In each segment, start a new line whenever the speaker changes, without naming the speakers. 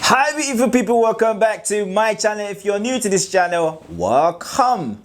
Hi beautiful people, welcome back to my channel. If you're new to this channel, welcome.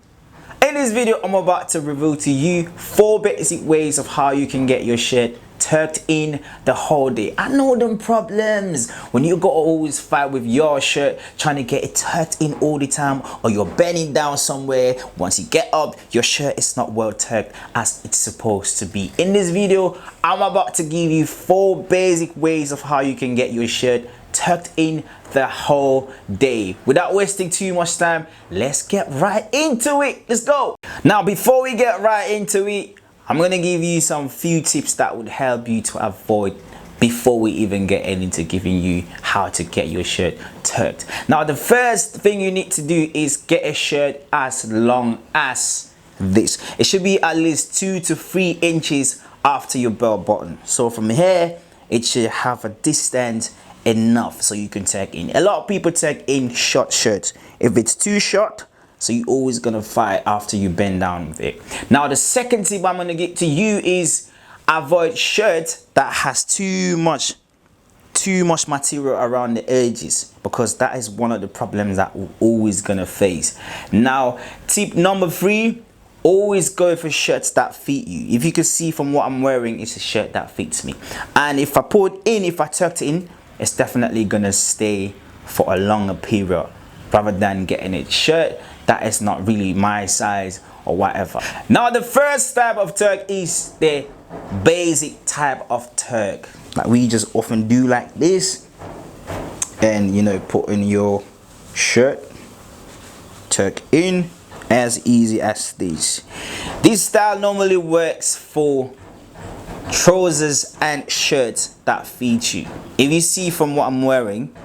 In this video, I'm about to reveal to you 4 basic ways of how you can get your shirt tucked in the whole day. I know them problems when you gotta always fight with your shirt trying to get it tucked in all the time, or you're bending down somewhere. Once you get up, your shirt is not well tucked as it's supposed to be. In this video, I'm about to give you 4 basic ways of how you can get your shirt tucked in the whole day. Without wasting too much time, let's get right into it. Let's go. Now, before we get right into it, I'm gonna give you some few tips that would help you to avoid before we even get into giving you how to get your shirt tucked. Now, the first thing you need to do is get a shirt as long as this. It should be at least 2 to 3 inches after your belt button. So from here, it should have a distance enough so you can tuck in. A lot of people tuck in short shirts. If it's too short, so you're always gonna fight after you bend down with it. Now, the second tip I'm gonna get to you is avoid shirts that has too much material around the edges, because that is one of the problems that we're always gonna face. Now, tip number 3, always go for shirts that fit you. If you can see from what I'm wearing, it's a shirt that fits me, and if I tucked it in, it's definitely gonna stay for a longer period rather than getting a shirt that is not really my size or whatever. Now, the first type of tuck is the basic type of tuck, like we just often do like this, and you know, put in your shirt, tuck in, as easy as this. This style normally works for trousers and shirts that fit you. If you see from what I'm wearing,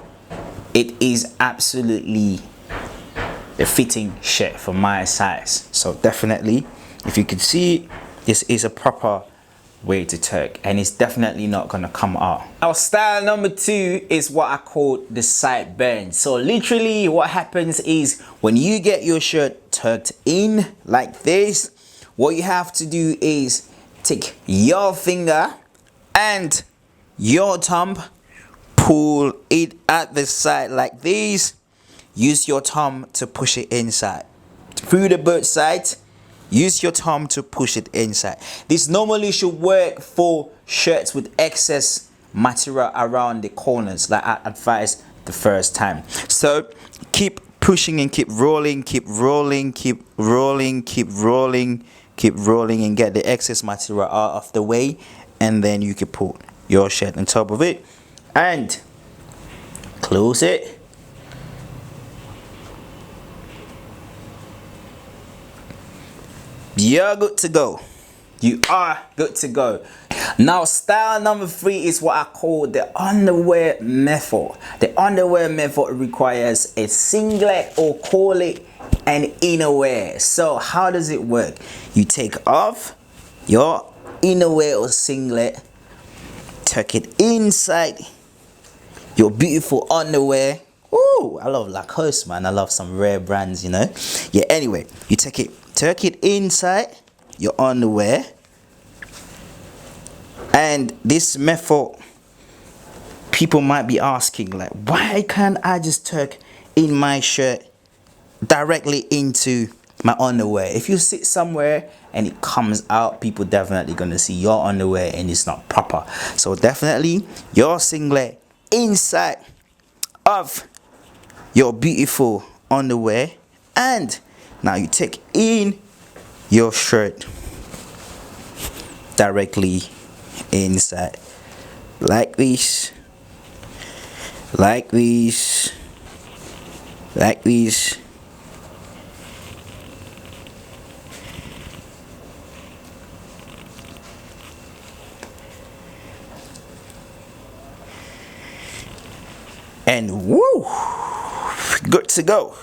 it is absolutely the fitting shirt for my size. So definitely, if you can see, this is a proper way to tuck, and it's definitely not gonna come out. Our style number 2 is what I call the side bend. So literally what happens is when you get your shirt tucked in like this, what you have to do is take your finger and your thumb, pull it at the side like this. Use your thumb to push it inside through the both sides. Use your thumb to push it inside. This normally should work for shirts with excess material around the corners, like I advised the first time. So keep pushing and keep rolling, keep rolling, keep rolling, keep rolling, keep rolling, and get the excess material out of the way, and then you can put your shirt on top of it and close it. You're good to go. You are good to go. Now, style number 3 is what I call the underwear method. The underwear method requires a singlet, or call it an innerwear. So how does it work? You take off your innerwear or singlet, tuck it inside your beautiful underwear. Ooh, I love Lacoste, man. I love some rare brands, you know. Yeah, anyway, you tuck it inside your underwear. And this method, people might be asking, like, why can't I just tuck in my shirt directly into my underwear? If you sit somewhere and it comes out, people definitely gonna see your underwear and it's not proper. So definitely your singlet inside of your beautiful underwear, and now you take in your shirt directly inside like this, like this, like this. And woo, good to go.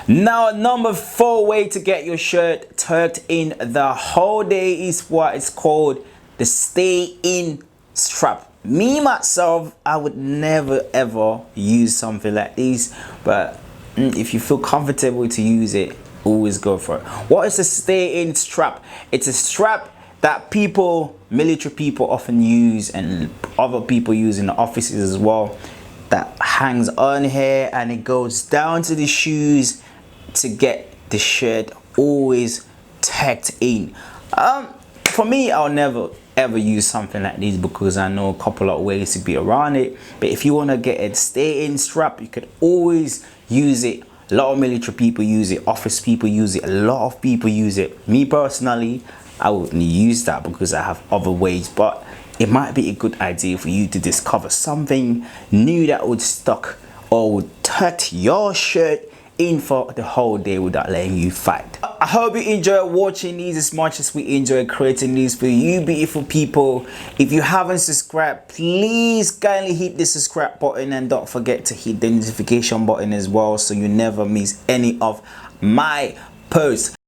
Now, number 4 way to get your shirt tucked in the whole day is what is called the stay in strap. Me myself, I would never ever use something like this, but if you feel comfortable to use it, always go for it. What is a stay in strap? It's a strap that military people often use, and other people use in the offices as well. that hangs on here, and it goes down to the shoes to get the shirt always tucked in. For me, I'll never ever use something like this because I know a couple of ways to be around it. But if you want to get a stay-in strap, you could always use it. A lot of military people use it, office people use it, a lot of people use it. Me personally, I wouldn't use that because I have other ways, but it might be a good idea for you to discover something new that would stuck or would tuck your shirt in for the whole day without letting you fight. I hope you enjoy watching these as much as we enjoy creating these for you beautiful people. If you haven't subscribed, please kindly hit the subscribe button, and don't forget to hit the notification button as well so you never miss any of my posts.